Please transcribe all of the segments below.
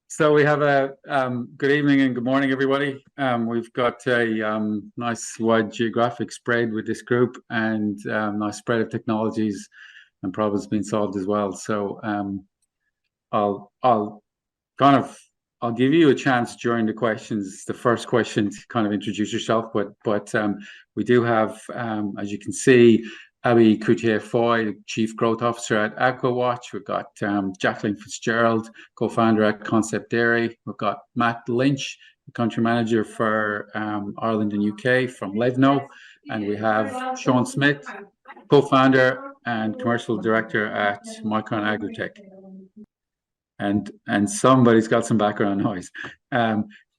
So we have a good evening and good morning, everybody. We've got a nice wide geographic spread with this group and nice spread of technologies and problems being solved as well. So I'll kind of I'll give you a chance during the questions, the first question to kind of introduce yourself. But we do have, as you can see, Abby Croutear-Foy, the Chief Growth Officer at AquaWatch. We've got Jacqueline Fitzgerald, co-founder at Concept Dairy. We've got Matt Lynch, the country manager for Ireland and UK from Levno. And we have Sean Smith, co-founder and commercial director at Micron Agritech. And somebody's got some background noise.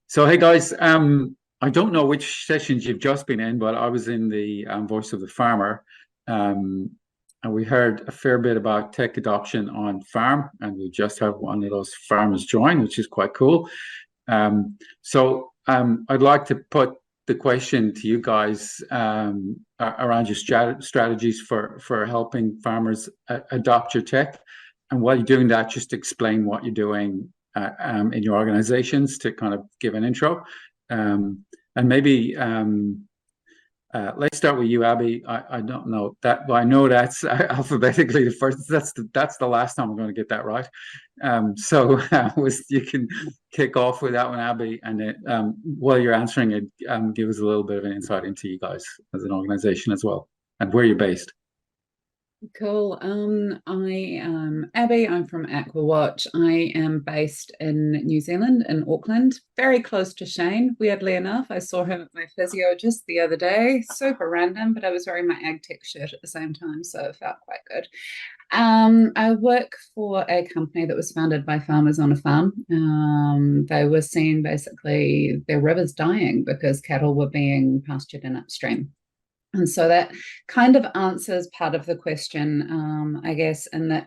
So hey guys, I don't know which sessions you've just been in, but I was in the Voice of the Farmer. And we heard a fair bit about tech adoption on farm, and we just have one of those farmers join, which is quite cool. So I'd like to put the question to you guys around your strategies for helping farmers adopt your tech. And while you're doing that, just explain what you're doing in your organizations to kind of give an intro. And maybe let's start with you, Abby. I don't know that, but I know that's alphabetically the first. That's the last time I'm going to get that right. So you can kick off with that one, Abby, and then, while you're answering it, give us a little bit of an insight into you guys as an organization as well, and where you're based. Cool. I am Abby. I'm from AquaWatch. I am based in New Zealand, in Auckland, very close to Shane. Weirdly enough, I saw him at my physio just the other day. Super random, but I was wearing my Agritech shirt at the same time, so it felt quite good. I work for a company that was founded by farmers on a farm. They were seeing basically their rivers dying because cattle were being pastured in upstream. And so that kind of answers part of the question, I guess, in that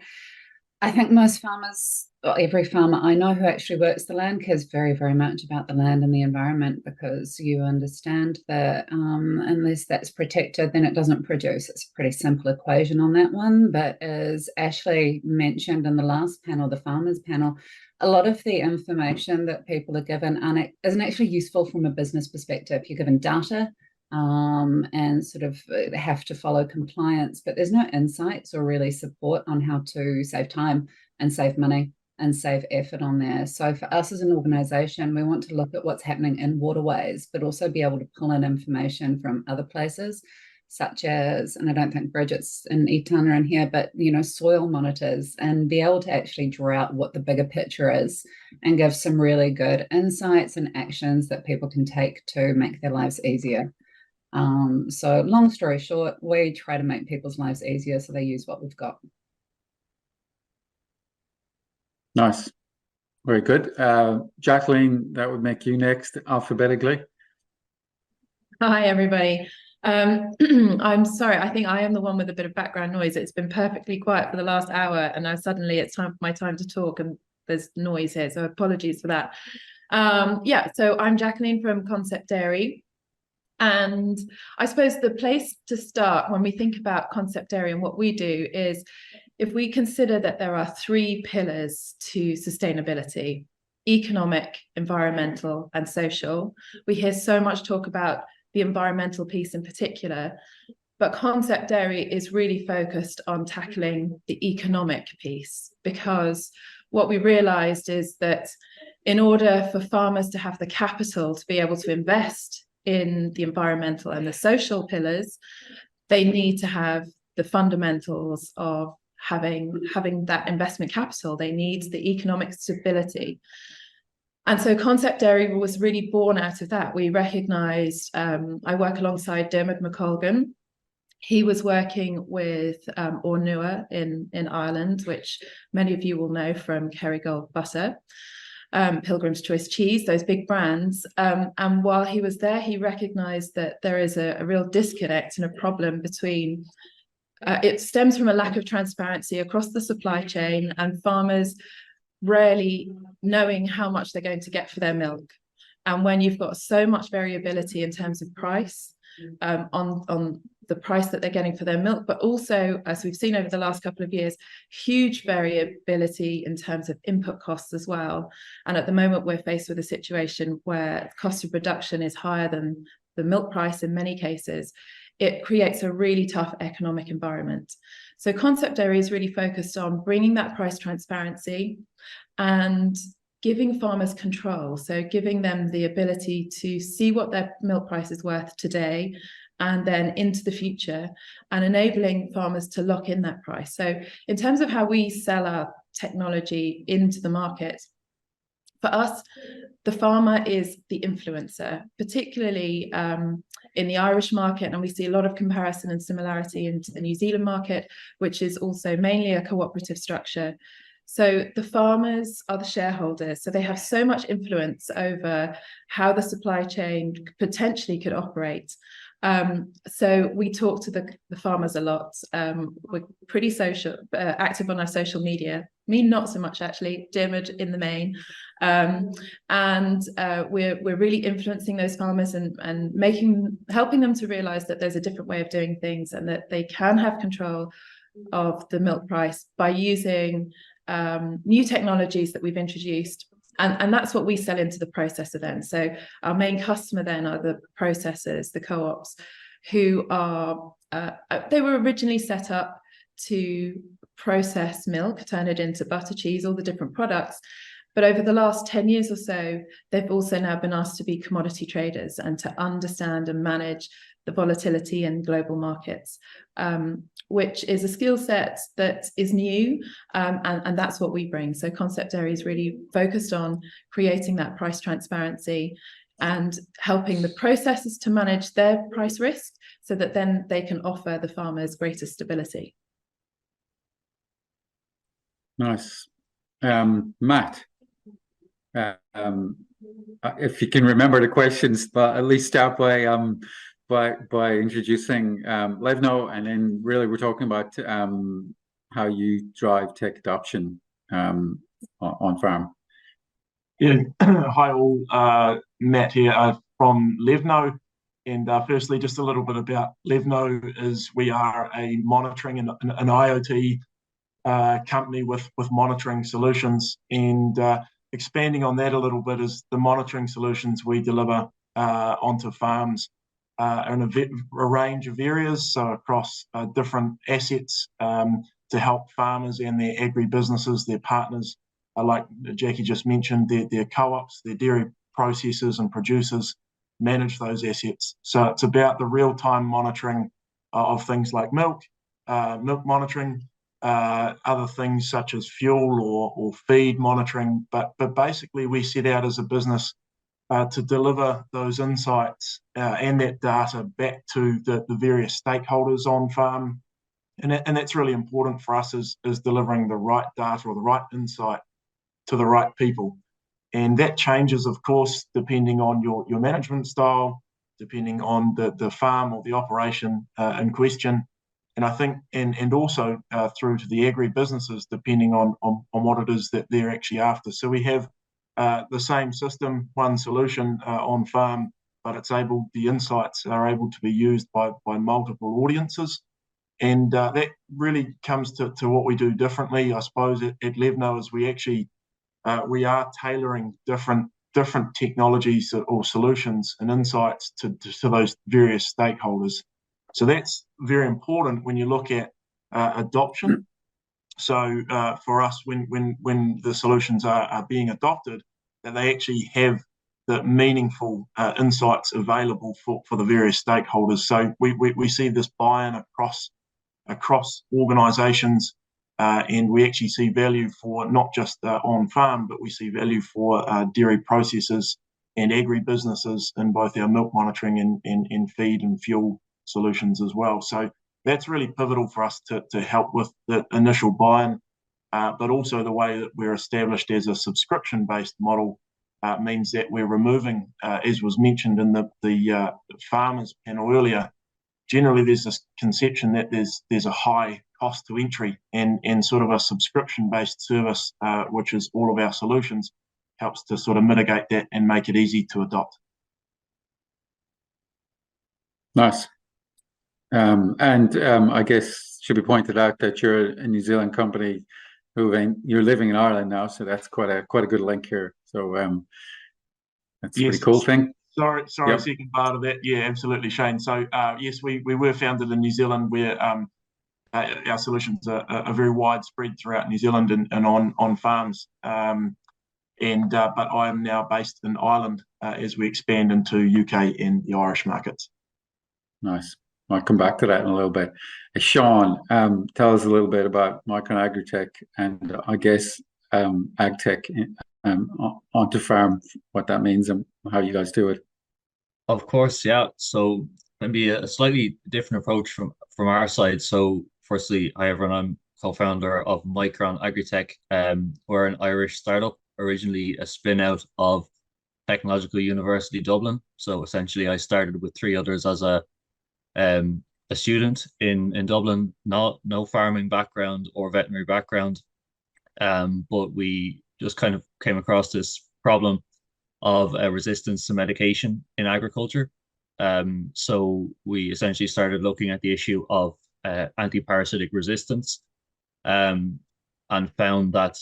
I think most farmers, or every farmer I know who actually works the land, cares very, very much about the land and the environment, because you understand that unless that's protected, then it doesn't produce. It's a pretty simple equation on that one. But as Ashley mentioned in the last panel, the farmers panel, a lot of the information that people are given isn't actually useful from a business perspective. You're given data, and sort of have to follow compliance, but there's no insights or really support on how to save time and save money and save effort on there. So for us as an organization, we want to look at what's happening in waterways, but also be able to pull in information from other places, such as, and I don't think Bridget's and Etan are in here, but soil monitors, and be able to actually draw out what the bigger picture is and give some really good insights and actions that people can take to make their lives easier. So long story short, we try to make people's lives easier so they use what we've got. Nice. Very good. Jacqueline, that would make you next alphabetically. Hi, everybody. I'm sorry, I think I am the one with a bit of background noise. It's been perfectly quiet for the last hour, and now suddenly it's my time to talk, and there's noise here, so apologies for that. So I'm Jacqueline from Concept Dairy. And I suppose the place to start when we think about Concept Dairy and what we do is, if we consider that there are three pillars to sustainability: economic, environmental, and social. We hear so much talk about the environmental piece in particular, but Concept Dairy is really focused on tackling the economic piece, because what we realized is that in order for farmers to have the capital to be able to invest in the environmental and the social pillars, they need to have the fundamentals of having that investment capital. They need the economic stability. And so Concept Dairy was really born out of that. We recognized, I work alongside Dermot McColgan. He was working with Ornua in Ireland, which many of you will know from Kerrygold butter. Pilgrim's Choice cheese, those big brands. And while he was there, he recognized that there is a real disconnect and a problem between, it stems from a lack of transparency across the supply chain and farmers rarely knowing how much they're going to get for their milk. And when you've got so much variability in terms of price, on the price that they're getting for their milk, but also, as we've seen over the last couple of years, huge variability in terms of input costs as well. And at the moment, we're faced with a situation where cost of production is higher than the milk price in many cases. It creates a really tough economic environment. So Concept Dairy is really focused on bringing that price transparency and giving farmers control. So giving them the ability to see what their milk price is worth today and then into the future, and enabling farmers to lock in that price. So in terms of how we sell our technology into the market, for us, the farmer is the influencer, particularly in the Irish market, and we see a lot of comparison and similarity into the New Zealand market, which is also mainly a cooperative structure. So the farmers are the shareholders, so they have so much influence over how the supply chain potentially could operate. So we talk to the farmers a lot. We're pretty social, active on our social media. Me, not so much actually, Dermot in the main. We're really influencing those farmers and helping them to realize that there's a different way of doing things and that they can have control of the milk price by using new technologies that we've introduced. And that's what we sell into the processor then. So our main customer then are the processors, the co-ops, who are, they were originally set up to process milk, turn it into butter, cheese, all the different products. But over the last 10 years or so, they've also now been asked to be commodity traders and to understand and manage the volatility in global markets, which is a skill set that is new, and that's what we bring. So Concept Dairy is really focused on creating that price transparency and helping the processors to manage their price risk so that then they can offer the farmers greater stability. Nice. Matt, if you can remember the questions, but at least start by introducing Levno, and then really we're talking about how you drive tech adoption on farm. Yeah, hi all, Matt here from Levno. And firstly, just a little bit about Levno is we are a monitoring and an IoT company with monitoring solutions, and expanding on that a little bit is the monitoring solutions we deliver onto farms in a range of areas, so across different assets to help farmers and their agri-businesses, their partners, like Jackie just mentioned, their co-ops, their dairy processors and producers manage those assets. So it's about the real-time monitoring of things like milk monitoring, other things such as fuel or feed monitoring, but basically we set out as a business to deliver those insights and that data back to the various stakeholders on farm, and that's really important for us is delivering the right data or the right insight to the right people, and that changes of course depending on your management style, depending on the farm or the operation in question. And I think, and also through to the agri-businesses, depending on what it is that they're actually after. So we have the same system, one solution on farm, but the insights are able to be used by multiple audiences. And that really comes to what we do differently, I suppose, at Levno, is we are tailoring different technologies or solutions and insights to those various stakeholders. So that's very important when you look at adoption. So for us, when the solutions are being adopted, that they actually have the meaningful insights available for the various stakeholders. So we see this buy-in across organisations, and we actually see value for not just on farm, but we see value for dairy processors and agri-businesses in both our milk monitoring and feed and fuel solutions as well. So that's really pivotal for us to help with the initial buy-in, but also the way that we're established as a subscription-based model means that we're removing, as was mentioned in the farmers panel earlier, generally there's this conception that there's a high cost to entry, and sort of a subscription-based service, which is all of our solutions, helps to sort of mitigate that and make it easy to adopt. Nice. I guess should be pointed out that you're a New Zealand company you're living in Ireland now, so that's quite a good link here. So that's a Yes, pretty cool thing. Sorry, Yep. second part of that. Yeah, absolutely, Shane. So yes, we were founded in New Zealand, where our solutions are very widespread throughout New Zealand and on farms. But I am now based in Ireland as we expand into UK and the Irish markets. Nice. I'll come back to that in a little bit. Sean, tell us a little bit about Micron Agritech and I guess AgTech onto farm, what that means and how you guys do it. Of course, yeah. So maybe a slightly different approach from our side. So firstly, hi everyone, I'm co-founder of Micron Agritech. We're an Irish startup, originally a spin out of Technological University Dublin. So essentially I started with three others as a student in Dublin, no farming background or veterinary background. But we just kind of came across this problem of resistance to medication in agriculture. So we essentially started looking at the issue of anti-parasitic resistance, and found that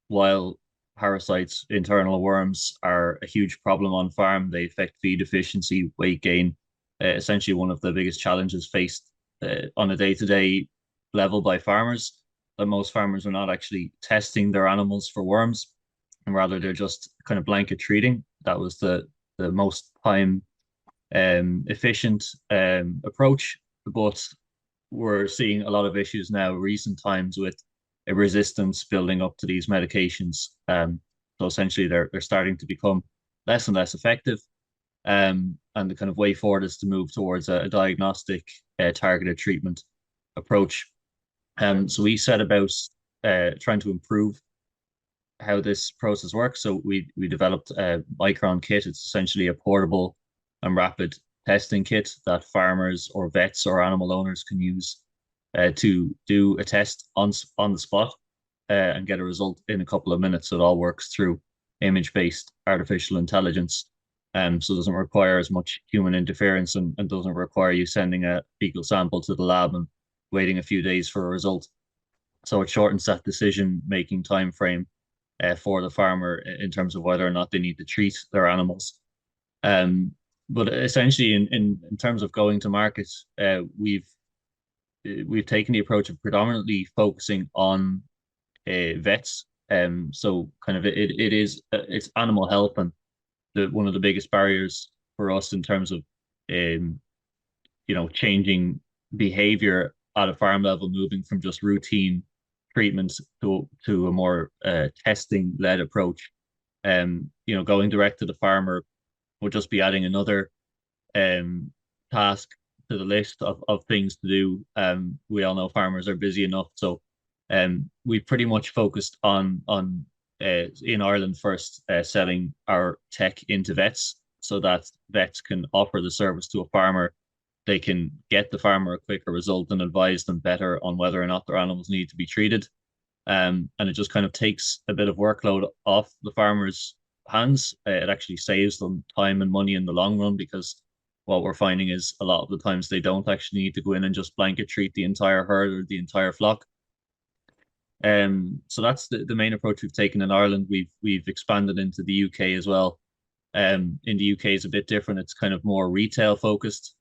while parasites, internal worms, are a huge problem on farm, they affect feed efficiency, weight gain, essentially one of the biggest challenges faced on a day-to-day level by farmers. That most farmers are not actually testing their animals for worms, and rather they're just kind of blanket treating. That was the most time efficient approach, but we're seeing a lot of issues now recent times with a resistance building up to these medications. So essentially they're starting to become less and less effective. And the kind of way forward is to move towards a diagnostic targeted treatment approach. So we set about trying to improve how this process works. So we developed a Micron kit. It's essentially a portable and rapid testing kit that farmers or vets or animal owners can use to do a test on the spot and get a result in a couple of minutes. So it all works through image-based artificial intelligence. So it doesn't require as much human interference and doesn't require you sending a fecal sample to the lab and waiting a few days for a result. So it shortens that decision-making time frame for the farmer in terms of whether or not they need to treat their animals. But essentially, in terms of going to market, we've taken the approach of predominantly focusing on vets. So kind of it's animal health, and one of the biggest barriers for us in terms of changing behavior at a farm level, moving from just routine treatments to a more testing-led approach. Going direct to the farmer would just be adding another task to the list of things to do. We all know farmers are busy enough, so we pretty much focused on in Ireland first selling our tech into vets, so that vets can offer the service to a farmer. They can get the farmer a quicker result and advise them better on whether or not their animals need to be treated. And it just kind of takes a bit of workload off the farmer's hands. It actually saves them time and money in the long run, because what we're finding is a lot of the times they don't actually need to go in and just blanket treat the entire herd or the entire flock. So that's the main approach we've taken in Ireland. We've expanded into the UK as well. In the UK is a bit different. It's kind of more retail focused.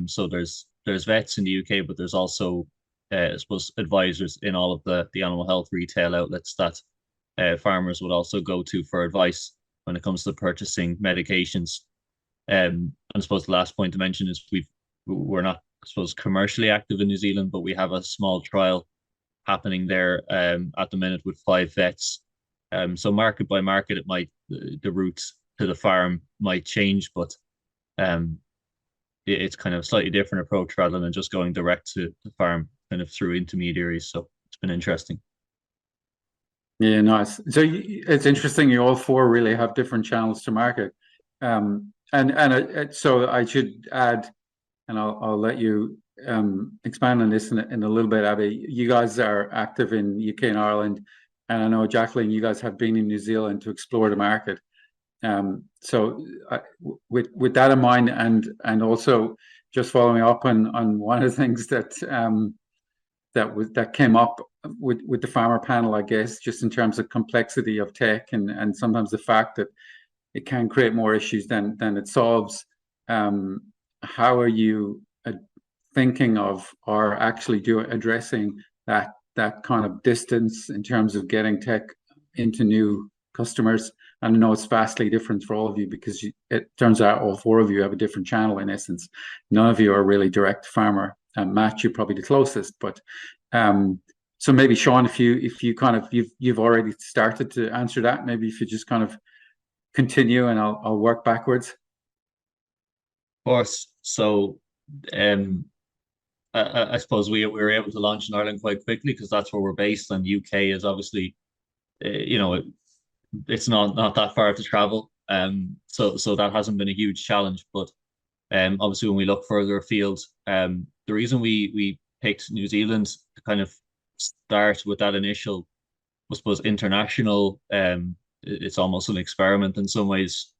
So there's vets in the UK, but there's also I suppose advisors in all of the animal health retail outlets that farmers would also go to for advice when it comes to purchasing medications. And I suppose the last point to mention is we're not, I suppose, commercially active in New Zealand, but we have a small trial happening there at the minute with 5 vets. So market by market, it might the route to the farm might change, but it's kind of a slightly different approach rather than just going direct to the farm, kind of through intermediaries. So it's been interesting. Yeah, nice. So it's interesting. You all 4 really have different channels to market, so I should add, and I'll let you expand on this in a little bit, Abby. You guys are active in UK and Ireland, and I know, Jacqueline, you guys have been in New Zealand to explore the market. So with that in mind, and also just following up on one of the things that that came up with the farmer panel, I guess, just in terms of complexity of tech and sometimes the fact that it can create more issues than it solves. How are you thinking of or actually addressing that kind of distance in terms of getting tech into new customers? And I know it's vastly different for all of you because it turns out all four of you have a different channel in essence. None of you are really direct farmer. Matt, you're probably the closest, but so maybe Sean, if you kind of you've already started to answer that, maybe if you just kind of continue and I'll work backwards. Of course. So I suppose we were able to launch in Ireland quite quickly because that's where we're based, and UK is obviously it's not that far to travel. So that hasn't been a huge challenge, but obviously when we look further afield, the reason we picked New Zealand to kind of start with that initial, I suppose, international, it's almost an experiment in some ways.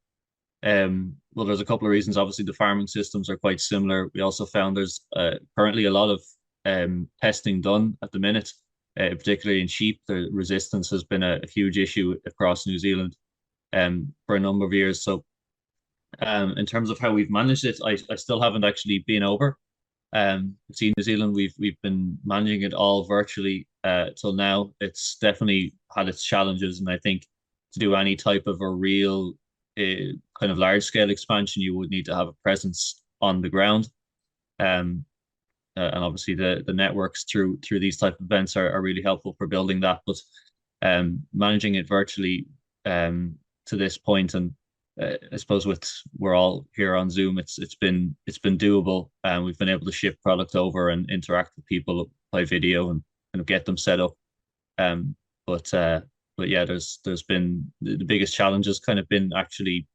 Well, there's a couple of reasons. Obviously, the farming systems are quite similar. We also found there's currently a lot of testing done at the minute, particularly in sheep. The resistance has been a huge issue across New Zealand for a number of years. So in terms of how we've managed it, I still haven't actually been over. See, New Zealand, we've been managing it all virtually till now. It's definitely had its challenges, and I think to do any type of a real kind of large scale expansion, you would need to have a presence on the ground. And obviously the networks through these type of events are really helpful for building that. But managing it virtually to this point, and I suppose we're all here on Zoom, it's been doable, and we've been able to ship product over and interact with people by video and kind of get them set up. But yeah, there's been the biggest challenges kind of been actually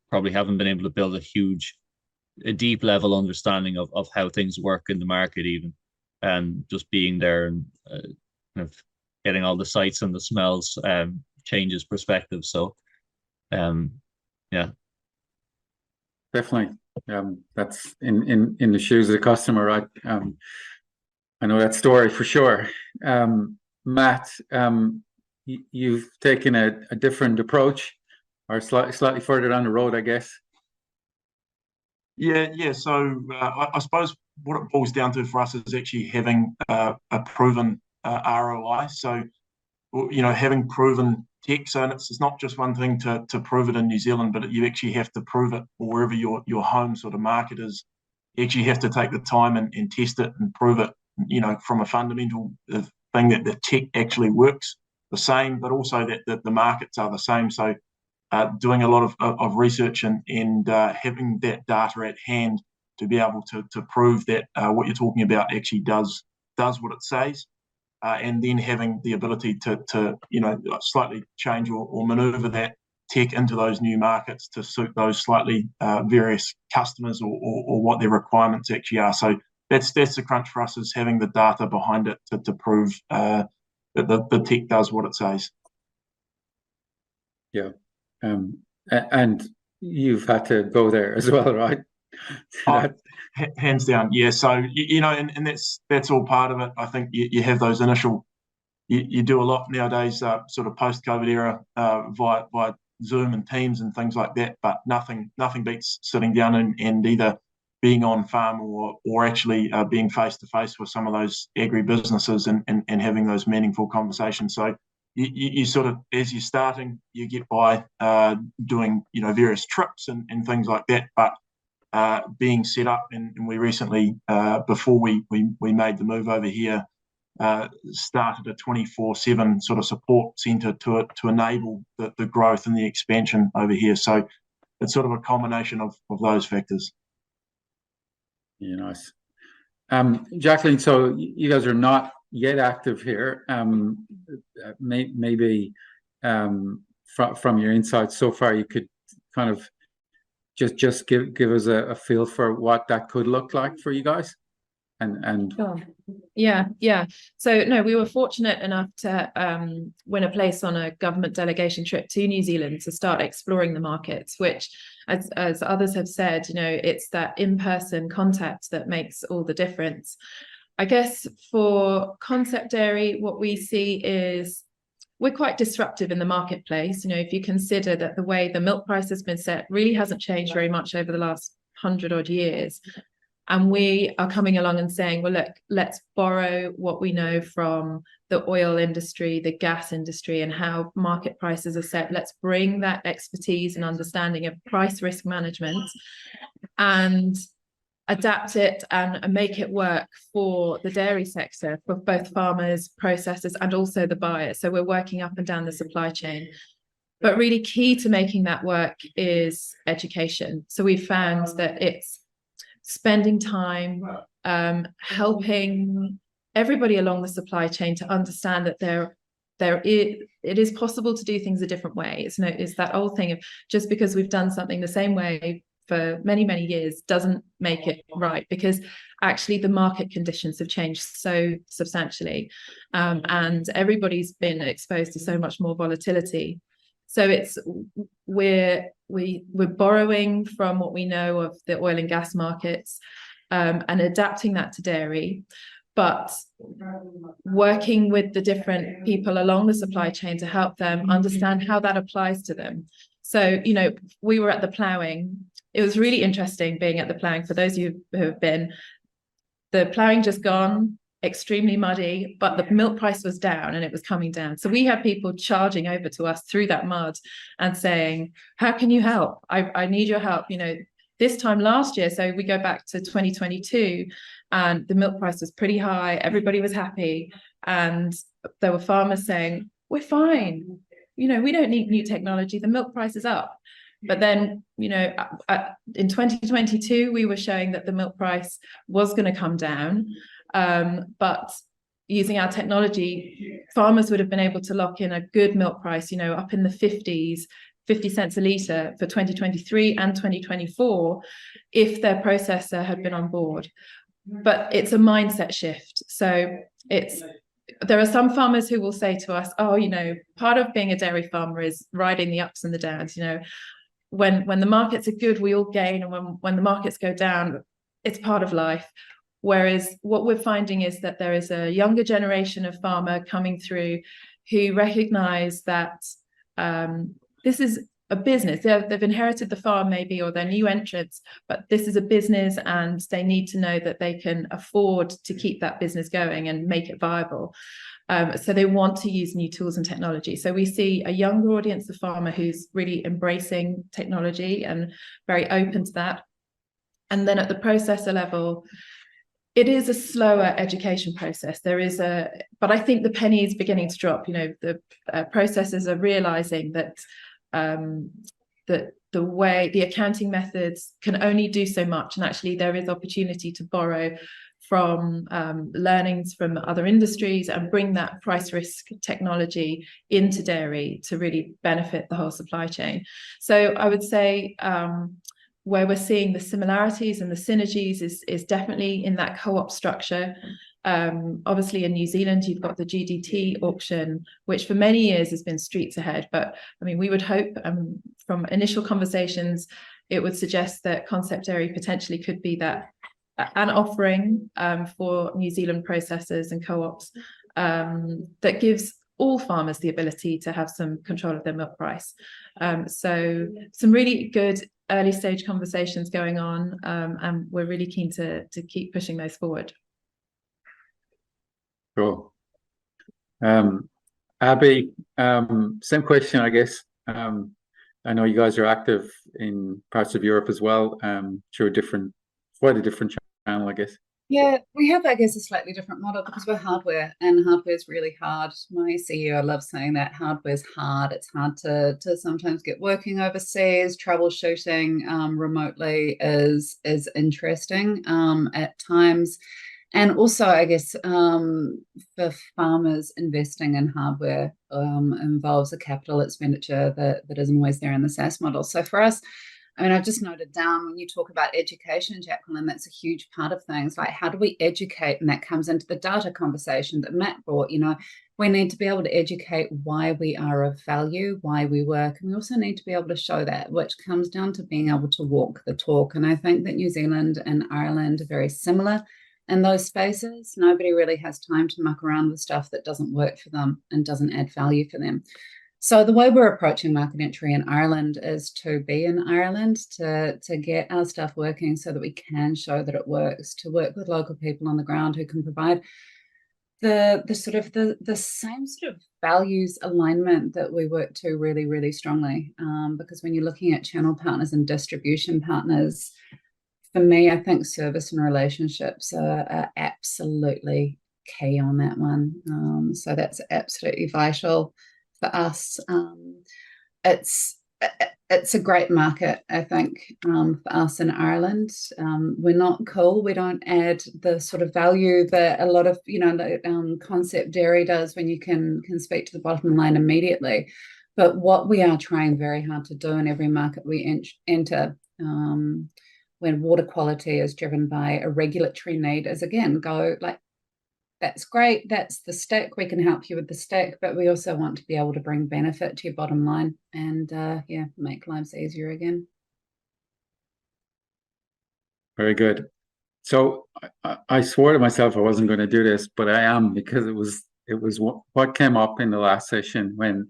probably haven't been able to build a deep level understanding of how things work in the market even, and just being there and kind of getting all the sights and the smells changes perspective. So yeah, definitely. That's in the shoes of the customer, right? I know that story for sure. Matt, you've taken a different approach, or slightly further down the road, I guess. Yeah. So I suppose what it boils down to for us is actually having a proven ROI. So having proven tech. So it's not just one thing to prove it in New Zealand, but you actually have to prove it wherever your home sort of market is. You actually have to take the time and test it and prove it. From a fundamental thing that the tech actually works the same, but also that the markets are the same. So doing a lot of research and having that data at hand to be able to prove that what you're talking about actually does what it says, and then having the ability to slightly change or maneuver that tech into those new markets to suit those slightly various customers or what their requirements actually are. So that's the crunch for us, is having the data behind it to prove that the tech does what it says. Yeah. And you've had to go there as well, right? Hands down, yeah. So and that's all part of it. I think you have those initial. You do a lot nowadays, sort of post-COVID era, via Zoom and Teams and things like that. But nothing beats sitting down and either being on farm or actually being face to face with some of those agri businesses and having those meaningful conversations. So you sort of, as you're starting, you get by doing various trips and things like that, but being set up, and we recently, before we made the move over here, started a 24/7 sort of support centre to enable the growth and the expansion over here. So it's sort of a combination of those factors. Yeah, nice. Jacqueline, so you guys are not yet active here. Maybe from your insights so far, you could kind of just give us a feel for what that could look like for you guys. and Sure. Yeah. So no, we were fortunate enough to win a place on a government delegation trip to New Zealand to start exploring the markets, which, as others have said, it's that in-person contact that makes all the difference. I guess for concept dairy, what we see is we're quite disruptive in the marketplace. If you consider that the way the milk price has been set really hasn't changed very much over the last 100-odd years. And we are coming along and saying, well, look, let's borrow what we know from the oil industry, the gas industry, and how market prices are set. Let's bring that expertise and understanding of price risk management and adapt it and make it work for the dairy sector, for both farmers, processors, and also the buyers. So we're working up and down the supply chain. But really key to making that work is education. So we found that it's spending time helping everybody along the supply chain to understand that it is possible to do things a different way. It's that old thing of just because we've done something the same way for many, many years doesn't make it right, because actually the market conditions have changed so substantially, and everybody's been exposed to so much more volatility. So we're borrowing from what we know of the oil and gas markets, and adapting that to dairy, but working with the different people along the supply chain to help them understand how that applies to them. So, we were at the ploughing. It was really interesting being at the ploughing. For those of you who have been, the ploughing just gone, extremely muddy, but the milk price was down and it was coming down. So we had people charging over to us through that mud and saying, how can you help? I need your help. This time last year, so we go back to 2022, and the milk price was pretty high. Everybody was happy. And there were farmers saying, we're fine. We don't need new technology. The milk price is up. But then, in 2022, we were showing that the milk price was going to come down. But using our technology, farmers would have been able to lock in a good milk price, up in the 50s, 50 cents a litre for 2023 and 2024, if their processor had been on board. But it's a mindset shift. So there are some farmers who will say to us, part of being a dairy farmer is riding the ups and the downs. When the markets are good, we all gain, and when the markets go down, it's part of life. Whereas what we're finding is that there is a younger generation of farmer coming through who recognize that this is a business. They've inherited the farm maybe, or they're new entrants, but this is a business, and they need to know that they can afford to keep that business going and make it viable. So they want to use new tools and technology. So we see a younger audience of farmer who's really embracing technology and very open to that. And then at the processor level, it is a slower education process. But I think the penny is beginning to drop. The processors are realizing that the accounting methods can only do so much, and actually there is opportunity to borrow from learnings from other industries and bring that price risk technology into dairy to really benefit the whole supply chain. So I would say where we're seeing the similarities and the synergies is definitely in that co-op structure. Obviously in New Zealand, you've got the GDT auction, which for many years has been streets ahead. But we would hope from initial conversations, it would suggest that concept dairy potentially could be an offering for New Zealand processors and co-ops that gives all farmers the ability to have some control of their milk price. So some really good early stage conversations going on, and we're really keen to keep pushing those forward. Cool. Abby, same question, I guess. I know you guys are active in parts of Europe as well, through quite a different channel, I guess. Yeah, we have, I guess, a slightly different model because we're hardware, and hardware is really hard. My CEO loves saying that hardware's hard. It's hard to sometimes get working overseas. Troubleshooting remotely is interesting at times. And also, I guess, for farmers, investing in hardware involves a capital expenditure that isn't always there in the SaaS model. So for us, I mean, I've just noted down when you talk about education, Jacqueline, that's a huge part of things. Like, how do we educate? And that comes into the data conversation that Matt brought. You know, we need to be able to educate why we are of value, why we work. And we also need to be able to show that, which comes down to being able to walk the talk. And I think that New Zealand and Ireland are very similar in those spaces. Nobody really has time to muck around with stuff that doesn't work for them and doesn't add value for them. So the way we're approaching market entry in Ireland is to be in Ireland, to get our stuff working so that we can show that it works, to work with local people on the ground who can provide the same sort of values alignment that we work to really, really strongly. Because when you're looking at channel partners and distribution partners, for me, I think service and relationships are absolutely key on that one. So that's absolutely vital for us. It's a great market, I think, for us in Ireland. We're not cool. We don't add the sort of value that a lot of, concept dairy does when you can speak to the bottom line immediately. But what we are trying very hard to do in every market we enter, when water quality is driven by a regulatory need, is again, go like, that's great, that's the stick, we can help you with the stick, but we also want to be able to bring benefit to your bottom line and make lives easier again. Very good. So I swore to myself I wasn't going to do this, but I am, because it was what came up in the last session when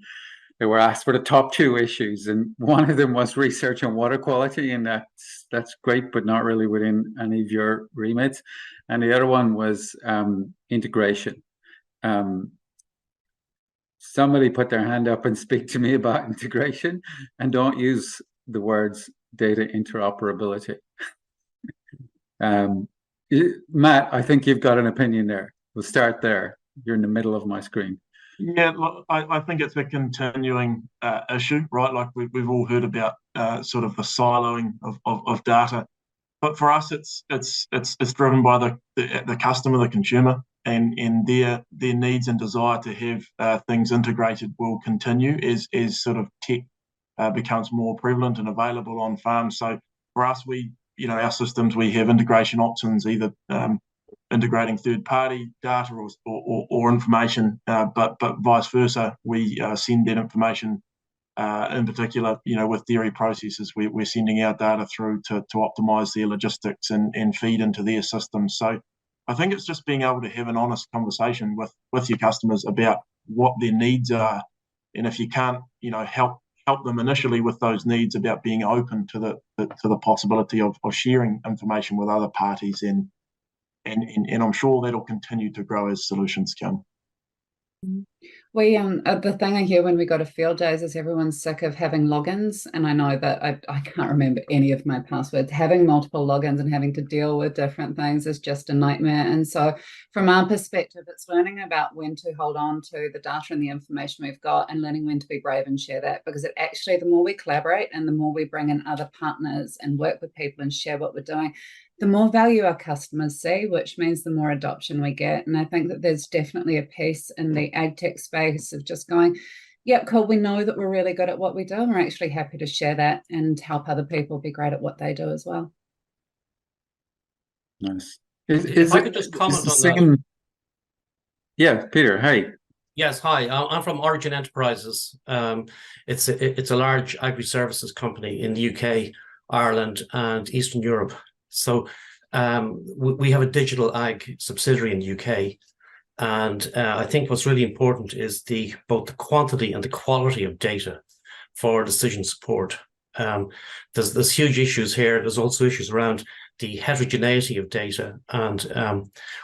they were asked for the top 2 issues, and one of them was research on water quality, and that's great, but not really within any of your remits. And the other one was integration. Somebody put their hand up and speak to me about integration, and don't use the words data interoperability. Matt, I think you've got an opinion there. We'll start there. You're in the middle of my screen. Yeah, look, I think it's a continuing issue, right? Like we've all heard about sort of the siloing of data, but for us, it's driven by the customer, the consumer, and their needs and desire to have things integrated will continue as sort of tech becomes more prevalent and available on farms. So for us, our systems, we have integration options, either integrating third-party data or information, but vice versa. We send that information, in particular, with dairy processors, we're sending our data through to optimize their logistics and feed into their systems. So I think it's just being able to have an honest conversation with your customers about what their needs are, and if you can't, help them initially with those needs, about being open to the possibility of sharing information with other parties, and I'm sure that'll continue to grow as solutions come. We the thing I hear when we go to field days is everyone's sick of having logins, and I know that I can't remember any of my passwords. Having multiple logins and having to deal with different things is just a nightmare. And so from our perspective, it's learning about when to hold on to the data and the information we've got, and learning when to be brave and share that, because it actually, the more we collaborate and the more we bring in other partners and work with people and share what we're doing, the more value our customers see, which means the more adoption we get. And I think that there's definitely a piece in the ag tech space of just going, yeah, cool, we know that we're really good at what we do, and we're actually happy to share that and help other people be great at what they do as well. Nice. If I could just comment on that. Yeah, Peter, hey. Yes, hi. I'm from Origin Enterprises. It's a large agri-services company in the UK, Ireland, and Eastern Europe. So we have a digital ag subsidiary in the UK, and I think what's really important is both the quantity and the quality of data for decision support. There's huge issues here. There's also issues around the heterogeneity of data, and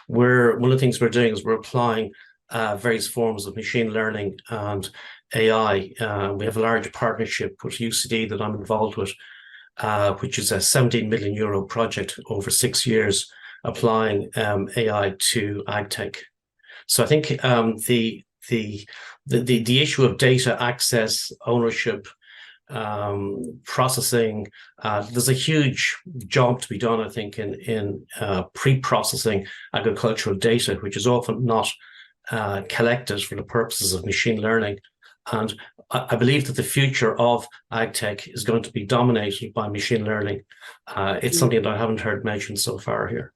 one of the things we're doing is we're applying various forms of machine learning and AI. We have a large partnership with UCD that I'm involved with, which is a 17 million euro project over 6 years, applying AI to agtech. So I think the issue of data access, ownership, processing, there's a huge job to be done, I think, in pre-processing agricultural data, which is often not collected for the purposes of machine learning And I believe that the future of ag tech is going to be dominated by machine learning. It's something that I haven't heard mentioned so far here.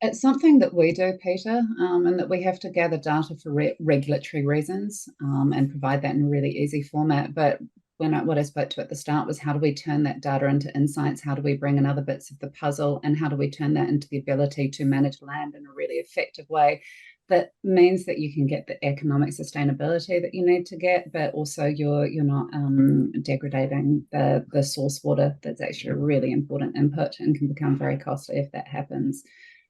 It's something that we do, Peter, and that we have to gather data for regulatory reasons and provide that in a really easy format. But what I spoke to at the start was, how do we turn that data into insights? How do we bring in other bits of the puzzle? And how do we turn that into the ability to manage land in a really effective way that means that you can get the economic sustainability that you need to get, but also you're not degrading the source water that's actually a really important input and can become very costly if that happens.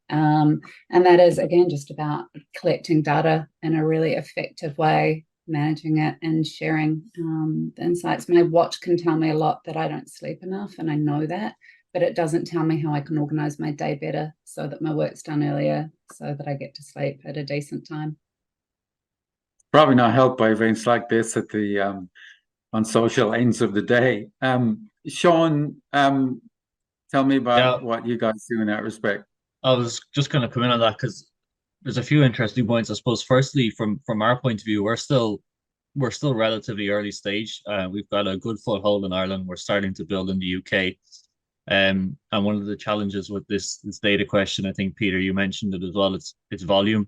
And that is, again, just about collecting data in a really effective way, managing it and sharing the insights. My watch can tell me a lot that I don't sleep enough, and I know that, but it doesn't tell me how I can organize my day better so that my work's done earlier, so that I get to sleep at a decent time. Probably not helped by events like this at the on social ends of the day. Sean, tell me about what you guys do in that respect. I was just going to come in on that because there's a few interesting points. I suppose, firstly, from our point of view, we're still relatively early stage. We've got a good foothold in Ireland. We're starting to build in the UK. And one of the challenges with this data question, I think, Peter, you mentioned it as well, it's volume,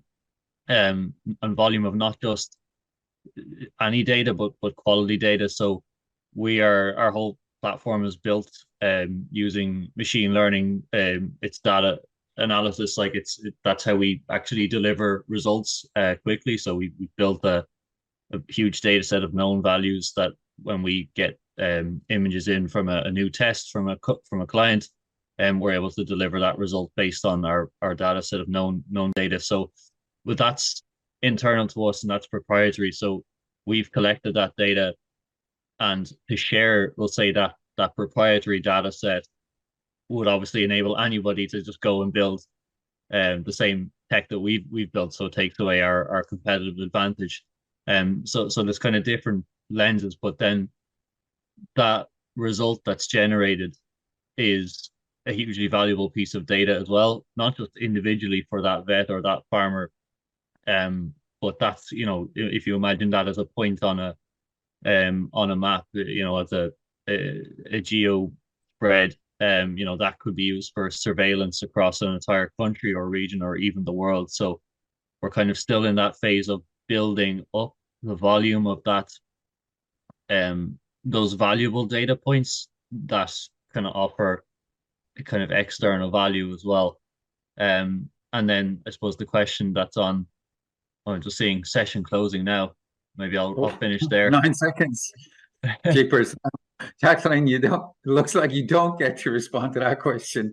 and volume of not just any data, but quality data. So our whole platform is built using machine learning. It's data analysis, that's how we actually deliver results quickly. So we built a huge data set of known values that when we get images in from a new test from a client, and we're able to deliver that result based on our data set of known data. So that's internal to us and that's proprietary. So we've collected that data, and to share, we'll say that proprietary data set would obviously enable anybody to just go and build the same tech that we've built. So it takes away our competitive advantage. So there's kind of different lenses, but then that result that's generated is a hugely valuable piece of data as well, not just individually for that vet or that farmer, but that's, if you imagine that as a point on a map, as a geo spread, that could be used for surveillance across an entire country or region or even the world. So we're kind of still in that phase of building up the volume of that, those valuable data points that kind of offer a kind of external value as well. And then I suppose the question that's on, I'm just seeing session closing now. Maybe I'll finish there. 9 seconds. Jeepers. Jacqueline, it looks like you don't get to respond to that question.